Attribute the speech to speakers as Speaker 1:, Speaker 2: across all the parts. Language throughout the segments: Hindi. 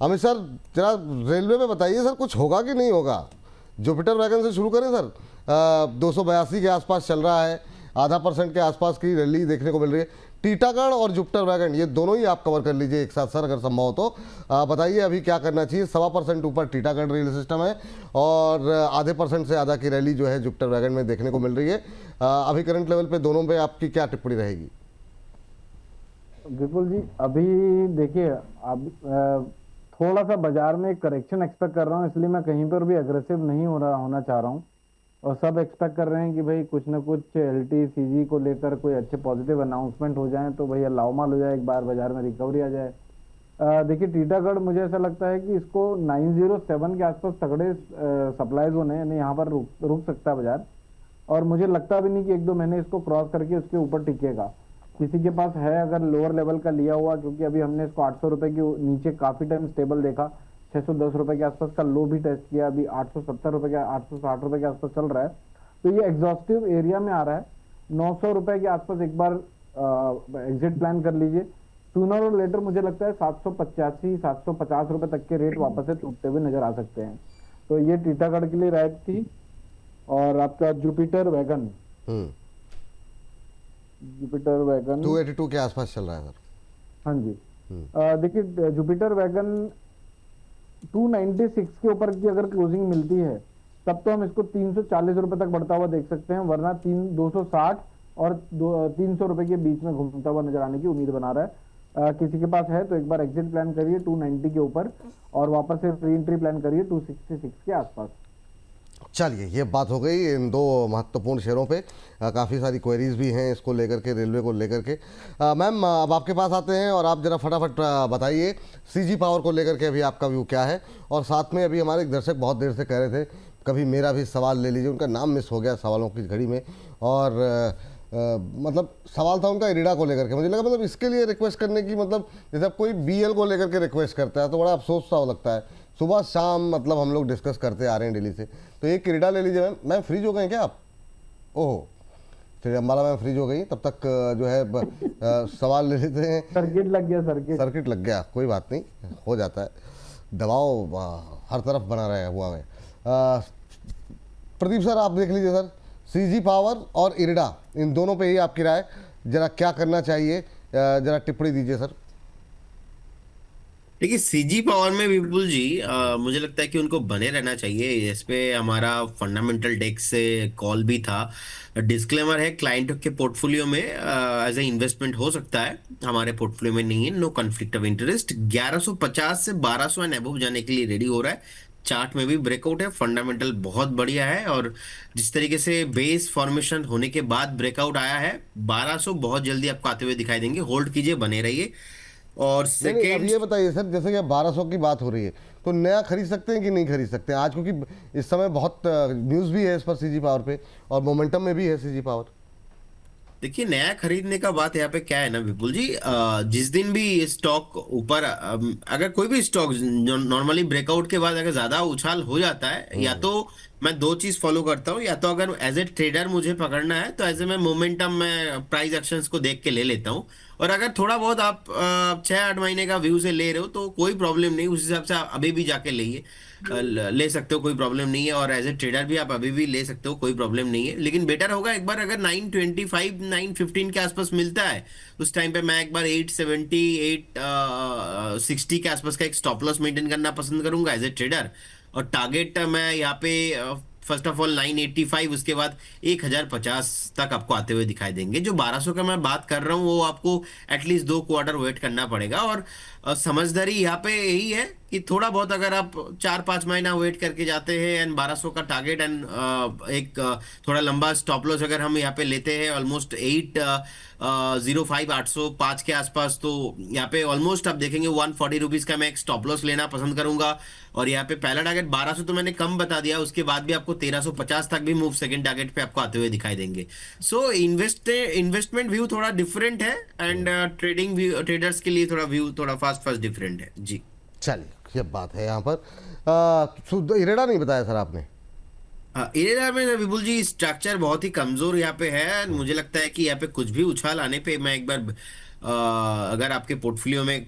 Speaker 1: अमित सर जरा रेलवे में बताइए सर, कुछ होगा कि नहीं होगा? जुपिटर वैगन से शुरू करें सर। 282 के आसपास चल रहा है, आधा % के आसपास की रैली देखने को मिल रही है। टीटागढ़ और जुपिटर वैगन ये दोनों ही आप कवर कर लीजिए एक साथ सर, अगर संभव हो तो बताइए अभी क्या करना चाहिए। 1.25% ऊपर टीटागढ़ रेल सिस्टम है और आधे % से ज़्यादा की रैली जो है जुपिटर वैगन में देखने को मिल रही है। अभी करंट लेवल पे दोनों पे आपकी क्या टिप्पणी रहेगी?
Speaker 2: विपुल जी, अभी देखिए, अब थोड़ा सा बाजार में करेक्शन एक्सपेक्ट कर रहा हूँ, इसलिए मैं कहीं पर भी अग्रेसिव नहीं होना चाह रहा हूँ। और सब एक्सपेक्ट कर रहे हैं कि भाई कुछ ना कुछ एलटी सीजी को लेकर कोई अच्छे पॉजिटिव अनाउंसमेंट हो जाए तो भैया लाओमाल हो जाए, एक बार बाजार में रिकवरी आ जाए। देखिए, टीटागढ़ मुझे ऐसा लगता है कि इसको 907 के आसपास तगड़े सप्लाईज होने, यानी यहाँ पर रुक सकता है बाजार। और मुझे लगता भी नहीं कि 1-2 महीने इसको क्रॉस करके उसके ऊपर टिकेगा। किसी के पास है अगर लोअर लेवल का लिया हुआ, क्योंकि अभी हमने इसको 800 रुपए के नीचे काफी टाइम स्टेबल देखा, 610 रुपए के आसपास का लो भी टेस्ट किया, अभी 870 रुपए के 860 रुपए के आसपास चल रहा है, तो ये एग्जॉस्टिव एरिया में आ रहा है। 900 रुपए के आसपास एक बार एग्जिट प्लान कर लीजिए। सूनर और लेटर मुझे लगता है 785 750 रुपए तक के रेट वापस से टूटते हुए नजर आ सकते हैं। तो ये टीटागढ़ के लिए राइट थी। और आपका जुपिटर वैगन
Speaker 1: 282 के आसपास चल रहा है सर।
Speaker 2: हाँ जी, देखिए जुपिटर वैगन 296 के ऊपर की अगर क्लोजिंग मिलती है तब तो हम इसको 340 रुपए तक बढ़ता हुआ देख सकते हैं, वरना 260 और 300 रुपए के बीच में घूमता हुआ नजर आने की उम्मीद बना रहा है। किसी के पास है तो एक बार एग्जिट प्लान करिए 290 के ऊपर और वापस से री एंट्री प्लान करिए 266 के आसपास।
Speaker 1: चलिए, ये बात हो गई इन दो महत्वपूर्ण शेयरों पे। काफ़ी सारी क्वेरीज भी हैं इसको लेकर के, रेलवे को लेकर के। मैम अब आपके पास आते हैं और आप जरा फटाफट बताइए सीजी पावर को लेकर के अभी आपका व्यू क्या है। और साथ में अभी हमारे एक दर्शक बहुत देर से कह रहे थे कभी मेरा भी सवाल ले लीजिए, उनका नाम मिस हो गया सवालों की घड़ी में। और मतलब सवाल था उनका इरिडा को लेकर के। मुझे लगा मतलब इसके लिए रिक्वेस्ट करने की, मतलब जैसे आप कोई बीएल को लेकर के रिक्वेस्ट करता है तो बड़ा अफसोस सा लगता है। सुबह शाम मतलब हम लोग डिस्कस करते आ रहे हैं डेली से। तो एक इरिडा ले लीजिए मैम। मैम फ्रीज हो गए क्या आप? ओहो, चलिए अम्बाला मैम फ्रीज हो गई, तब तक जो है सवाल ले लेते हैं।
Speaker 2: सर्किट लग गया, सर्किट
Speaker 1: लग गया, कोई बात नहीं, हो जाता है। दबाव हर तरफ बना रहा हुआ है। प्रदीप सर आप देख लीजिए सर, सीजी पावर और इरिडा इन दोनों पे ही आपकी राय, जरा क्या करना चाहिए, जरा टिप्पणी दीजिए सर।
Speaker 3: देखिए, सीजी पावर में विपुल जी मुझे लगता है कि उनको बने रहना चाहिए। इस पे हमारा फंडामेंटल डेस्क से कॉल भी था। डिस्क्लेमर है, क्लाइंट के पोर्टफोलियो में एज ए इन्वेस्टमेंट हो सकता है, हमारे पोर्टफोलियो में नहीं है। No conflict of interest. 1150 से 1200 एंड अबव जाने के लिए रेडी हो रहा है। चार्ट में भी ब्रेकआउट है, फंडामेंटल बहुत बढ़िया है। और जिस तरीके से बेस फॉर्मेशन होने के बाद ब्रेकआउट आया है, 1200 बहुत जल्दी आपको आते हुए दिखाई देंगे। होल्ड कीजिए, बने रहिए। और
Speaker 1: अब
Speaker 3: सेकेंड,
Speaker 1: ये बताइए सर, जैसे कि 1200 की बात हो रही है तो नया खरीद सकते हैं कि नहीं खरीद सकते हैं आज, क्योंकि इस समय बहुत न्यूज़ भी है इस पर सीजी पावर पे और मोमेंटम में भी है सीजी पावर।
Speaker 3: देखिए, नया खरीदने का बात यहाँ पे क्या है ना विपुल जी, जिस दिन भी स्टॉक ऊपर, अगर कोई भी स्टॉक नॉर्मली ब्रेकआउट के बाद अगर ज्यादा उछाल हो जाता है, या तो मैं दो चीज फॉलो करता हूँ, या तो अगर एज ए ट्रेडर मुझे पकड़ना है तो एज ए मैं मोमेंटम में प्राइस एक्शंस को देख के ले लेता हूँ। और अगर थोड़ा बहुत आप 6-8 महीने का व्यू से ले रहे हो तो कोई प्रॉब्लम नहीं, उस हिसाब से आप अभी भी जाके ले सकते हो, कोई प्रॉब्लम नहीं है। और एज ए ट्रेडर भी आप अभी भी ले सकते हो, कोई प्रॉब्लम नहीं है। लेकिन बेटर होगा एक बार अगर 925 915 के आसपास मिलता है, उस टाइम पे मैं एक बार 870 860 के आसपास का एक स्टॉप लॉस मेंटेन करना पसंद करूंगा एज ए ट्रेडर। और टारगेट मैं यहाँ पे फर्स्ट ऑफ ऑल 985, उसके बाद 1050 तक आपको आते हुए दिखाई देंगे। जो 1200 का मैं बात कर रहा हूँ वो आपको एटलीस्ट 2 क्वार्टर वेट करना पड़ेगा। और समझदारी यहाँ पे यही है कि थोड़ा बहुत अगर आप 4-5 महीना वेट करके जाते हैं एंड 1200 का टारगेट एंड एक थोड़ा लंबा स्टॉप लॉस अगर हम यहाँ पे लेते हैं ऑलमोस्ट 805 805 के आसपास, तो यहाँ पे ऑलमोस्ट आप देखेंगे 140 रुपीज का मैं एक स्टॉप लॉस लेना पसंद करूंगा। और यहाँ पे पहला टारगेट 1200 तो मैंने कम बता दिया, उसके बाद भी आपको 1350 तक भी मूव सेकंड टारगेट पे आपको आते हुए दिखाई देंगे। सो इन्वेस्टमेंट व्यू थोड़ा डिफरेंट है एंड ट्रेडिंग व्यू, ट्रेडर्स के लिए थोड़ा व्यू थोड़ा फास्ट डिफरेंट है जी।
Speaker 1: चलिए, ये बात है यहाँ पर। इरेडा नहीं बताया सर आपने?
Speaker 3: इरेडा में विपुल जी स्ट्रक्चर बहुत ही कमजोर यहाँ पे है। मुझे लगता है कि यहाँ पे कुछ भी उछाल आने पे मैं एक बार अगर आपके पोर्टफोलियो में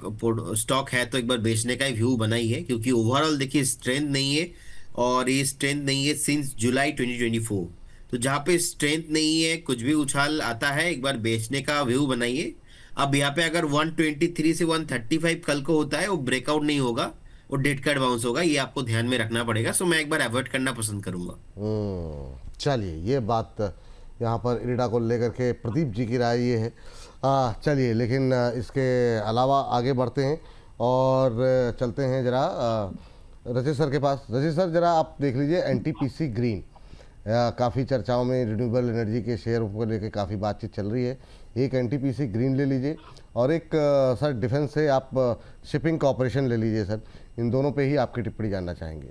Speaker 3: स्टॉक है तो एक बार बेचने का ही व्यू बनाइए, क्योंकि ओवरऑल देखिए स्ट्रेंथ नहीं है, और ये स्ट्रेंथ नहीं है सिंस जुलाई 2024। तो जहाँ पे स्ट्रेंथ नहीं है, कुछ भी उछाल आता है, एक बार बेचने का व्यू बनाइए। अब यहाँ पे अगर 123 से 135 कल को होता है, वो ब्रेकआउट नहीं होगा, वो डेड कैट बाउंस होगा, ये आपको ध्यान में रखना पड़ेगा। सो मैं एक बार अवॉइड करना पसंद करूंगा।
Speaker 1: चलिए, ये बात यहाँ पर इरिडा को लेकर के प्रदीप जी की राय ये है। चलिए, लेकिन इसके अलावा आगे बढ़ते हैं और चलते हैं जरा रजित सर के पास। रजित सर, जरा आप देख लीजिए एनटीपीसी ग्रीन, काफ़ी चर्चाओं में रिन्यूएबल एनर्जी के शेयर को लेकर काफ़ी बातचीत चल रही है। एक एनटीपीसी ग्रीन ले लीजिए और एक सर डिफेंस से आप शिपिंग कॉर्पोरेशन ले लीजिए। सर, इन दोनों पे ही आपकी टिप्पणी जानना चाहेंगे।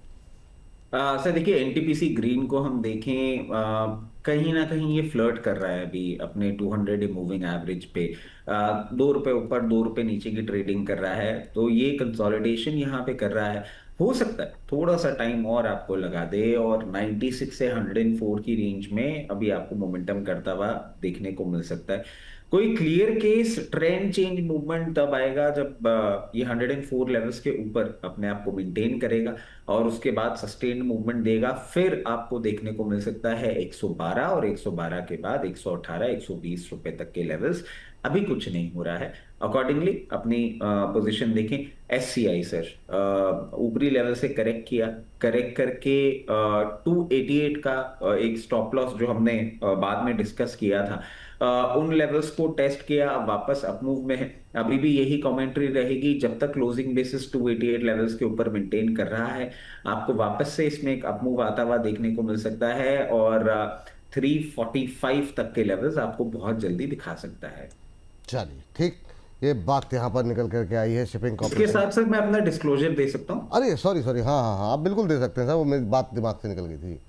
Speaker 4: सर देखिए, एनटीपीसी ग्रीन को हम देखें, कहीं ना कहीं ये फ्लर्ट कर रहा है अभी अपने 200 मूविंग एवरेज पे। 2 रुपए ऊपर 2 रुपए नीचे की ट्रेडिंग कर रहा है, तो ये कंसोलिडेशन यहाँ पे कर रहा है। हो सकता है थोड़ा सा टाइम और आपको लगा दे और 96 से 104 की रेंज में अभी आपको मोमेंटम करता हुआ देखने को मिल सकता है। कोई clear case trend change movement तब आएगा जब ये 104 लेवल्स के ऊपर अपने आप को मेंटेन करेगा और उसके बाद सस्टेन्ड मूवमेंट देगा। फिर आपको देखने को मिल सकता है 112, और 112 के बाद 118 120 रुपए तक के लेवल्स। अभी कुछ नहीं हो रहा है। अकॉर्डिंगली अपनी पोजीशन देखें। एससीआई सर ऊपरी लेवल से करेक्ट किया, करेक्ट करके 288 का एक स्टॉप लॉस जो हमने बाद में डिस्कस किया था, उन लेवल्स को टेस्ट किया, अब वापस अपमूव में है। अभी भी यही कमेंट्री रहेगी जब तक क्लोजिंग बेसिस 288 लेवल्स के ऊपर मेंटेन कर रहा है, आपको वापस से इसमें एक अपमूव आता हुआ देखने को मिल सकता है और 345 तक के लेवल्स आपको बहुत जल्दी दिखा सकता है।
Speaker 1: चलिए, ठीक, ये बात यहाँ पर निकल करके आई है शिपिंग
Speaker 4: इसके
Speaker 1: कॉर्पोरेशन।
Speaker 4: साथ साथ मैं अपना डिस्क्लोजर दे सकता हूँ।
Speaker 1: अरे सॉरी, हाँ हाँ हाँ, आप बिल्कुल दे सकते हैं सर, वो मेरी बात दिमाग से निकल गई थी।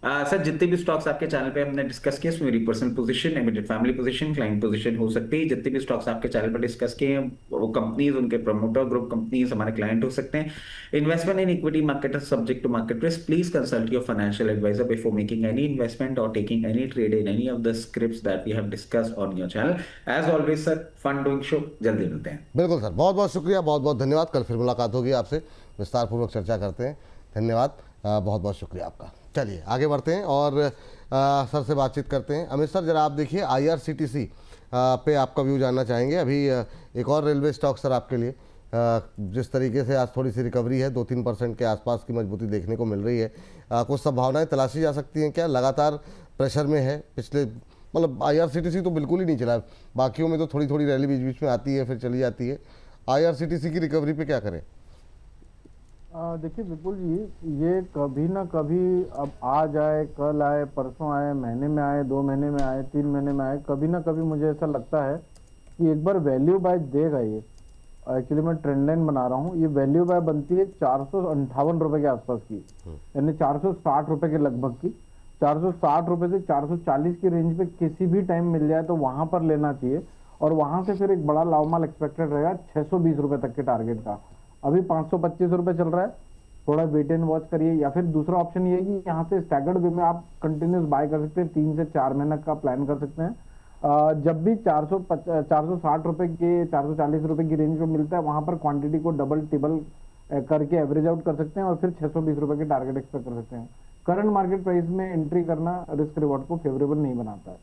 Speaker 4: सर जितने भी स्टॉक्स आपके चैनल पे हमने डिस्कस किए उसमें मेरी personal position, immediate family position, client position हो सकती है। जितने भी स्टॉक्स आपके चैनल पर डिस्कस किए हैं वो कंपनीज, उनके प्रमोटर ग्रुप कंपनीज हमारे क्लाइंट हो सकते हैं। Investment in equity market is subject to market risk. Please consult your financial advisor before making any investment और taking any trade in any of the scripts that we have discussed on your channel. As always sir, fun doing show, जल्दी मिलते हैं।
Speaker 1: बिल्कुल सर, बहुत बहुत शुक्रिया, बहुत बहुत धन्यवाद। कल फिर मुलाकात होगी आपसे, विस्तारपूर्वक चर्चा करते हैं। धन्यवाद, बहुत बहुत शुक्रिया आपका। चलिए, आगे बढ़ते हैं और सर से बातचीत करते हैं। अमित सर, जरा आप देखिए आईआरसीटीसी पे आपका व्यू जानना चाहेंगे। अभी एक और रेलवे स्टॉक सर आपके लिए, जिस तरीके से आज थोड़ी सी रिकवरी है, 2-3% के आसपास की मजबूती देखने को मिल रही है, कुछ संभावनाएं तलाशी जा सकती हैं क्या? लगातार प्रेशर में है पिछले, मतलब आईआरसीटीसी तो बिल्कुल ही नहीं चला, बाकियों में तो थोड़ी थोड़ी रैली बीच बीच में आती है फिर चली जाती है। आईआरसीटीसी की रिकवरी पे क्या करें?
Speaker 2: देखिए विपुल जी, ये कभी ना कभी अब आ जाए, कल आए, परसों आए, महीने में आए, 2 महीने में आए, 3 महीने में आए, कभी ना कभी मुझे ऐसा लगता है कि एक बार वैल्यू बाय देगा ये। एक्चुअली मैं ट्रेंड लाइन बना रहा हूँ, ये वैल्यू बाय बनती है 458 रुपए के आसपास की, यानी 460 रुपए के लगभग की। 460 रुपए से 440 की रेंज पे किसी भी टाइम मिल जाए तो वहां पर लेना चाहिए, और वहां से फिर एक बड़ा लावमाल एक्सपेक्टेड रहेगा 620 रुपए तक के टारगेट का। अभी 525 रुपए चल रहा है, थोड़ा वेट एंड वॉच करिए। या फिर दूसरा ऑप्शन ये है कि यहाँ से स्टैगर्ड वे में आप कंटिन्यूस बाय कर सकते हैं, 3 से 4 महीने का प्लान कर सकते हैं। जब भी 460 रुपए के 440 रुपए की रेंज में मिलता है, वहां पर क्वांटिटी को डबल टिबल करके एवरेज आउट कर सकते हैं और फिर 620 रुपए के टारगेट एक्सपेक्ट कर सकते हैं। करंट मार्केट प्राइस में एंट्री करना रिस्क रिवॉर्ड को फेवरेबल नहीं बनाता है।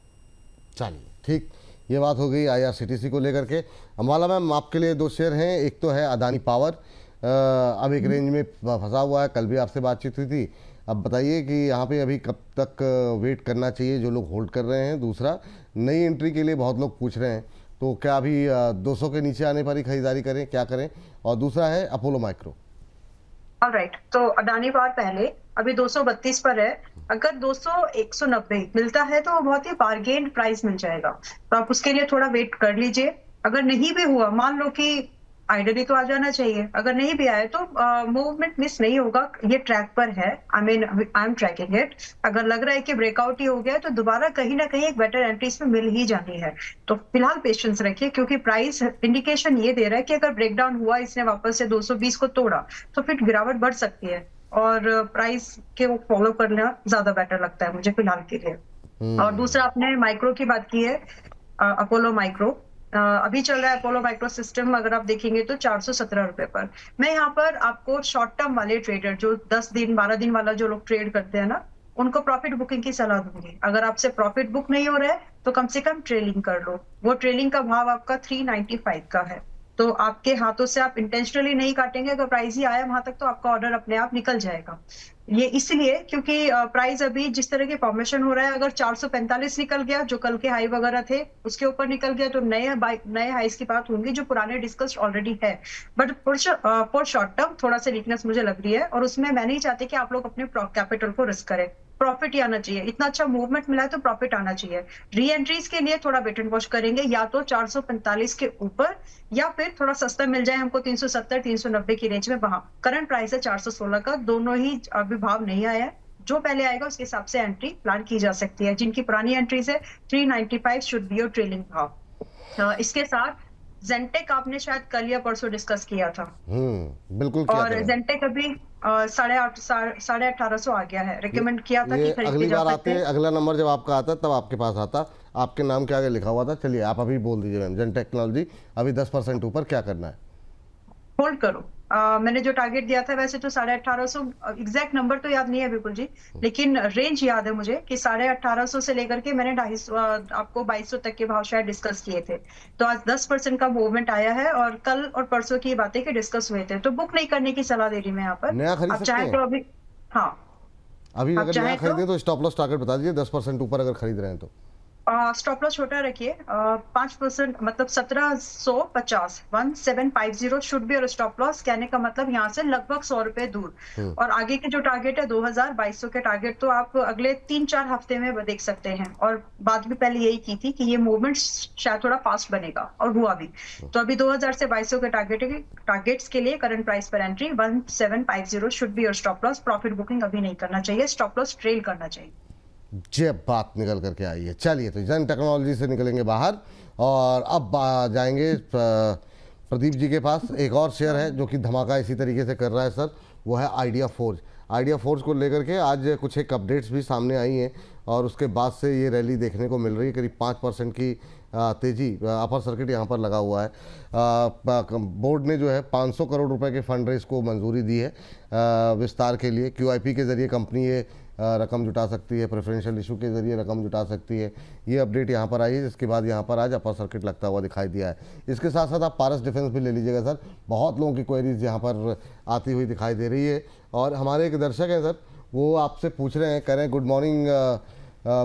Speaker 1: चलिए, ठीक, ये बात हो गई आईआरसीटीसी को लेकर के। अम्बाला मैम, आपके लिए 2 शेयर हैं। एक तो है अदानी पावर, अब एक रेंज में फंसा हुआ है, कल भी आपसे बातचीत हुई थी। अब बताइए कि यहाँ पे अभी कब तक वेट करना चाहिए जो लोग होल्ड कर रहे हैं? दूसरा, नई एंट्री के लिए बहुत लोग पूछ रहे हैं, तो क्या अभी 200 के नीचे आने पर ही खरीदारी करें, क्या करें? और दूसरा है अपोलो माइक्रो।
Speaker 5: ऑलराइट, तो अडानी पावर पहले अभी 232 पर है। अगर 200 190 मिलता है तो बहुत ही बार्गेन प्राइस मिल जाएगा, तो आप उसके लिए थोड़ा वेट कर लीजिए। अगर नहीं भी हुआ, मान लो कि आइडियली तो आ जाना चाहिए, अगर नहीं भी आए तो मूवमेंट मिस नहीं होगा, ये ट्रैक पर है। I am tracking it. अगर लग रहा है कि ब्रेकआउट ही हो गया है तो दोबारा कहीं ना कहीं एक बेटर एंट्री इसमें मिल ही जानी है। तो फिलहाल पेशेंस रखिए, क्योंकि प्राइस इंडिकेशन ये दे रहा है कि अगर ब्रेकडाउन हुआ, इसने वापस से 220 को तोड़ा, तो फिर गिरावट बढ़ सकती है और प्राइस के वो फॉलो करना ज्यादा बेटर लगता है मुझे फिलहाल के लिए। और दूसरा, आपने माइक्रो की बात की है, अपोलो माइक्रो। अभी चल रहा है अपोलो माइक्रो सिस्टम, अगर आप देखेंगे तो 417 रुपए पर। मैं यहाँ पर आपको शॉर्ट टर्म वाले ट्रेडर, जो 10 दिन 12 दिन वाला जो लोग ट्रेड करते हैं ना, उनको प्रॉफिट बुकिंग की सलाह दूंगी। अगर आपसे प्रॉफिट बुक नहीं हो रहा है तो कम से कम ट्रेलिंग कर लो। वो ट्रेलिंग का भाव आपका 395 का है, तो आपके हाथों से आप इंटेंशनली नहीं काटेंगे। अगर प्राइस ही आया वहां तक तो आपका ऑर्डर अपने आप निकल जाएगा। ये इसलिए क्योंकि प्राइस अभी जिस तरह के फॉर्मेशन हो रहा है, अगर 445 निकल गया जो कल के हाई वगैरह थे उसके ऊपर निकल गया तो नए हाईस की बात होंगी जो पुराने डिस्कस ऑलरेडी है। बट फॉर शॉर्ट टर्म थोड़ा सा वीकनेस मुझे लग रही है, और उसमें मैं नहीं चाहती कि आप लोग अपने कैपिटल को रिस्क करें। प्रॉफिट ही आना चाहिए, इतना अच्छा मूवमेंट मिला है तो प्रॉफिट आना चाहिए। री एंट्रीज के लिए थोड़ा वेट एंड वॉच करेंगे, या तो 445 के ऊपर, या फिर थोड़ा सस्ता मिल जाए हमको 370 390 की रेंज में। वहां करंट प्राइस है 416 का, दोनों ही अभी भाव नहीं आया है। जो पहले आएगा उसके हिसाब से एंट्री प्लान की जा सकती है। जिनकी पुरानी एंट्रीज है 395 शुड बी योर ट्रेलिंग भाव। इसके साथ जेंटेक आपने शायद कल या परसों डिस्कस किया था,
Speaker 1: बिल्कुल किया
Speaker 5: और
Speaker 1: था।
Speaker 5: जेंटेक अभी 1850 आ गया है। रिकमेंड किया था
Speaker 1: ये
Speaker 5: कि खरीद
Speaker 1: अगली
Speaker 5: के जा
Speaker 1: बार
Speaker 5: सकते
Speaker 1: आते
Speaker 5: हैं।
Speaker 1: अगला नंबर जब आपका आता तब आपके पास आता, आपके नाम के आगे लिखा हुआ था। चलिए आप अभी बोल दीजिए मैम, जेन टेक्नोलॉजी अभी 10% ऊपर, क्या करना है?
Speaker 5: होल्ड करो। मैंने जो टारगेट दिया था, वैसे तो 1850, एग्जैक्ट नंबर तो याद नहीं है बिल्कुल जी, लेकिन रेंज याद है मुझे कि 1850 से लेकर के मैंने 250 आपको 2200 तक के भाव शायद डिस्कस किए थे। तो आज 10% का मूवमेंट आया है, और कल और परसों की बातें के डिस्कस हुए थे। तो बुक नहीं करने की सलाह दे रही मैं यहाँ पर।
Speaker 1: नया खरीद
Speaker 5: आप
Speaker 1: सकते
Speaker 5: चाहे
Speaker 1: हैं?
Speaker 5: तो अभी, हाँ
Speaker 1: अभी
Speaker 5: आप
Speaker 1: अगर नया
Speaker 5: चाहे
Speaker 1: खरीदें तो स्टॉप लॉस टारगेट बता दीजिए, 10% ऊपर अगर खरीद रहे हैं तो।
Speaker 5: स्टॉप लॉस छोटा रखिए, 5%, मतलब 1750, 1750 शुड बी और स्टॉप लॉस। कहने का मतलब यहाँ से लगभग 100 रुपए दूर। और आगे के जो टारगेट है 2200 के टारगेट तो आप अगले 3-4 हफ्ते में देख सकते हैं। और बात भी पहले यही की थी कि ये मूवमेंट शायद थोड़ा फास्ट बनेगा, और हुआ भी। तो अभी 2000 से 2200 के टारगेट्स के लिए करंट प्राइस पर एंट्री 1750 शुड बी और स्टॉप लॉस। प्रॉफिट बुकिंग अभी नहीं करना चाहिए, स्टॉप लॉस ट्रेल करना चाहिए।
Speaker 1: जे बात निकल करके आई है। चलिए तो जेन टेक्नोलॉजी से निकलेंगे बाहर, और अब जाएंगे प्रदीप जी के पास। एक और शेयर है जो कि धमाका इसी तरीके से कर रहा है सर, वो है आइडिया फोर्ज। आइडिया फोर्ज को लेकर के आज कुछ एक अपडेट्स भी सामने आई हैं, और उसके बाद से ये रैली देखने को मिल रही है। करीब 5% की तेज़ी, अपर सर्किट यहाँ पर लगा हुआ है। बोर्ड ने जो है 500 करोड़ रुपए के फंड रेज को मंजूरी दी है विस्तार के लिए। QIP के ज़रिए कंपनी ये रकम जुटा सकती है, प्रेफरेंशियल इशू के ज़रिए रकम जुटा सकती है। ये अपडेट यहाँ पर आई है, जिसके बाद यहाँ पर आज अपर सर्किट लगता हुआ दिखाई दिया है। इसके साथ साथ आप पारस डिफेंस भी ले लीजिएगा सर, बहुत लोगों की क्वेरीज यहाँ पर आती हुई दिखाई दे रही है। और हमारे एक दर्शक हैं सर, वो आपसे पूछ रहे हैं, कह रहे हैं गुड मॉर्निंग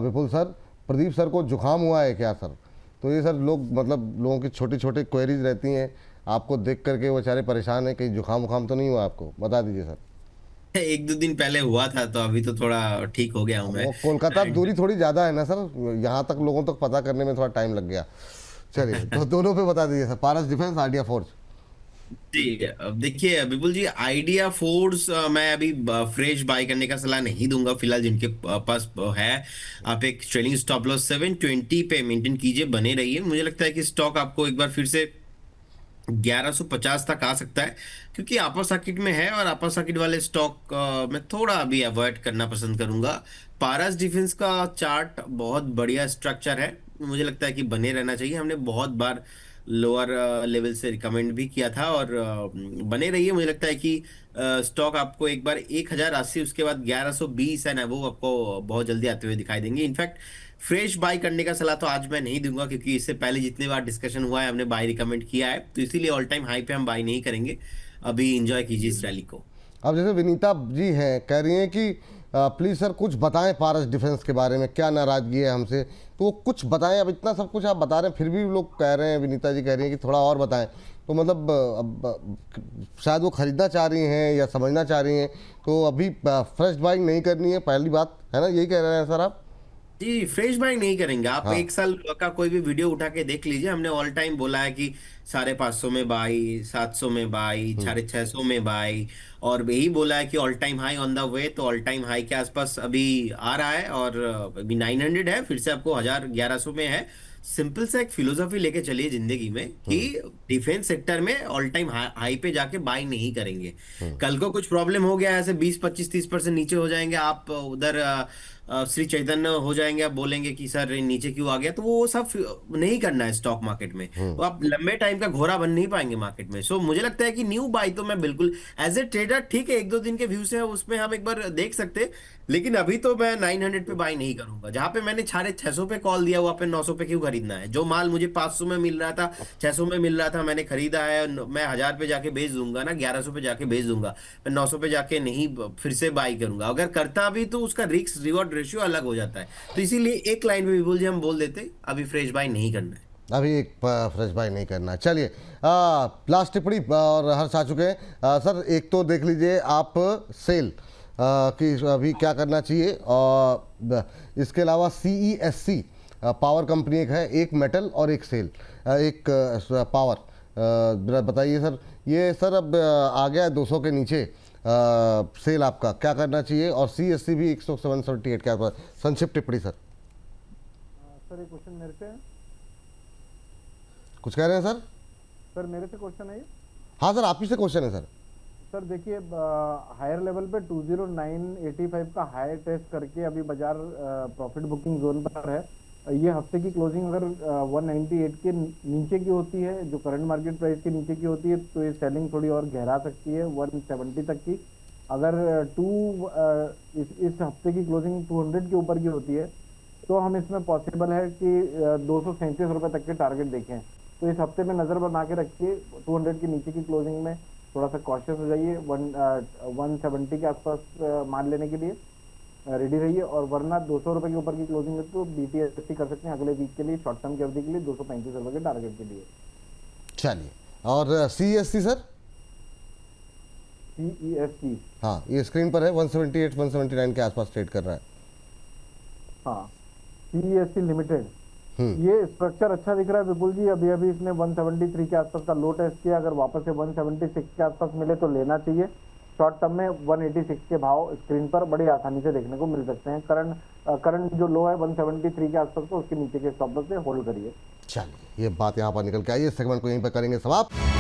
Speaker 1: विपुल सर, प्रदीप सर को जुकाम हुआ है क्या सर? तो ये सर मतलब लोगों की छोटी छोटी क्वेरीज रहती हैं, आपको देख करके वो बेचारे परेशान है, कहीं जुकाम वुकाम तो नहीं हुआ आपको? बता दीजिए सर।
Speaker 3: 1-2 दिन पहले हुआ था, तो अभी तो थोड़ा ठीक हो गया हूँ मैं।
Speaker 1: वो कोलकाता दूरी थोड़ी ज़्यादा है ना सर, यहाँ तक लोगों तक पता करने में थोड़ा टाइम लग गया। चलिए तो दोनों पे बता दीजिए सर, पारस डिफेंस, आइडिया फोर्ज।
Speaker 3: जी, अब देखिए विपुल जी, आइडिया फोर्स मैं अभी फ्रेश बाय करने का सलाह नहीं दूंगा फिलहाल। जिनके पास है, आप एक ट्रेलिंग स्टॉप लॉस 720 पे मेंटेन कीजिए, बने रहिए। मुझे लगता है कि स्टॉक आपको एक बार फिर से 1150 तक आ सकता है, क्योंकि अपर सर्किट में है, और अपर सर्किट वाले स्टॉक मैं थोड़ा अभी अवॉइड करना पसंद करूंगा। पारस डिफेंस का चार्ट बहुत बढ़िया स्ट्रक्चर है, मुझे लगता है कि बने रहना चाहिए। हमने बहुत बार लोअर लेवल से रिकमेंड भी किया था, और बने रहिए। मुझे लगता है कि स्टॉक आपको एक बार 1080, उसके बाद 1120 है ना, वो आपको बहुत जल्दी आते हुए दिखाई देंगे। इनफैक्ट फ्रेश बाय करने का सलाह तो आज मैं नहीं दूंगा, क्योंकि इससे पहले जितने बार डिस्कशन हुआ है हमने बाय रिकमेंड किया है, तो इसीलिए ऑल टाइम हाई पे हम बाय नहीं करेंगे। अभी एंजॉय कीजिए इस रैली को।
Speaker 1: अब जैसे विनीता जी हैं, कह रही हैं कि प्लीज़ सर कुछ बताएं पारस डिफेंस के बारे में, क्या नाराज़गी है हमसे, तो कुछ बताएं। अब इतना सब कुछ आप बता रहे हैं, फिर भी लोग कह रहे हैं, विनीता जी कह रही हैं कि थोड़ा और बताएं। तो मतलब अब शायद वो ख़रीदना चाह रही हैं या समझना चाह रही हैं, तो अभी फ्रेश बाइंग नहीं करनी है, पहली बात है ना, यही कह रहे हैं सर आप?
Speaker 3: जी, फ्रेश बाइंग नहीं करेंगे आप।
Speaker 1: हाँ।
Speaker 3: 1 साल का कोई भी वीडियो उठा के देख लीजिए, हमने ऑल टाइम बोला है कि 550 में बाई, 700 में बाई, 650 में बाई, और यही बोला है कि all time high on the way. तो ऑल टाइम हाई के आसपास अभी आ रहा है, और अभी 900 है, फिर से आपको 1100 में है। सिंपल सा एक फिलोसॉफी लेके चलिए जिंदगी में कि डिफेंस सेक्टर में ऑल टाइम हाई पे जाके बाई नहीं करेंगे। कल को कुछ प्रॉब्लम हो गया, ऐसे 20-25-30% नीचे हो जाएंगे, आप उधर श्री चैतन्य हो जाएंगे, आप बोलेंगे कि सर नीचे क्यों आ गया, तो वो सब नहीं करना है स्टॉक मार्केट में। तो आप लंबे टाइम का घोड़ा बन नहीं पाएंगे मार्केट में। सो मुझे लगता है कि न्यू बाई तो मैं बिल्कुल एज ए ट्रेडर, ठीक है 1-2 दिन के व्यूज है उसमें हम एक बार देख सकते हैं, लेकिन अभी तो मैं 900 पे बाई नहीं करूंगा। जहां पे मैंने 650 पे कॉल दिया, वहां पे 900 पे क्यों खरीदना है? जो माल मुझे 500 में मिल रहा था, 600 में मिल रहा था, मैंने खरीदा है, मैं 1000 पे जाके बेच दूंगा ना, 1100 पे जाके बेच दूंगा, मैं 900 पे जाके नहीं फिर से बाई करूंगा। अगर करता भी तो उसका रिस्क रिवॉर्ड रेशियो अलग हो जाता है। तो इसीलिए एक लाइन में विपुल जी हम बोल देते अभी फ्रेश बाई नहीं करना है।
Speaker 1: अभी एक फ्रेश बाय नहीं करना। चलिए लास्ट टिप्पणी और हर्ष आ चुके हैं। सर एक तो देख लीजिए आप सेल कि अभी क्या करना चाहिए, और इसके अलावा CESC पावर कंपनी एक है, एक मेटल और एक सेल, एक पावर। बताइए सर, ये सर अब आ गया है 200 के नीचे सेल, आपका क्या करना चाहिए? और CSC भी 178 के आसपास। संक्षिप्त टिप्पणी सर।
Speaker 2: सर ये क्वेश्चन मेरे से है?
Speaker 1: कुछ कह रहे हैं सर?
Speaker 2: सर मेरे से क्वेश्चन है ये?
Speaker 1: हाँ सर, आप ही से क्वेश्चन है सर।
Speaker 2: सर देखिए हायर लेवल पे 20985 का हाई टेस्ट करके अभी बाजार प्रॉफिट बुकिंग जोन पर है। ये हफ्ते की क्लोजिंग अगर 198 के नीचे की होती है, जो करंट मार्केट प्राइस के नीचे की होती है, तो ये सेलिंग थोड़ी और गहरा सकती है 170 तक की। अगर इस हफ्ते की क्लोजिंग 200 के ऊपर की होती है, तो हम इसमें पॉसिबल है कि 237 रुपये तक के टारगेट देखें। तो इस हफ्ते में नज़र बना के रखिए, 200 के नीचे की क्लोजिंग में थोड़ा सा कॉशियस हो जाइए। 170 के आसपास मान लेने के लिए रेडी रहिए, और वरना 200 रुपये के ऊपर की क्लोजिंग है तो BTSC कर सकते हैं अगले वीक के लिए, शॉर्ट टर्म की अवधि के लिए 235 रुपये के टारगेट के लिए।
Speaker 1: चलिए, और CESC सर?
Speaker 2: CESC
Speaker 1: हाँ, ये स्क्रीन पर है, 178 179 के आसपास ट्रेड कर रहा है।
Speaker 2: हाँ, CESC लिमिटेड, ये स्ट्रक्चर अच्छा दिख रहा है विपुल जी। अभी अभी इसने 173 के आसपास का लो टेस्ट किया, अगर वापस से 176 के आसपास मिले तो लेना चाहिए। शॉर्ट टर्म में 186 के भाव स्क्रीन पर बड़ी आसानी से देखने को मिल सकते हैं। करंट जो लो है 173 के आसपास, तो उसके नीचे के स्टॉप लॉस से होल्ड करिए।
Speaker 1: चलिए, ये बात यहाँ पर निकल के आई। इस सेगमेंट को यहीं पर करेंगे समाप्त।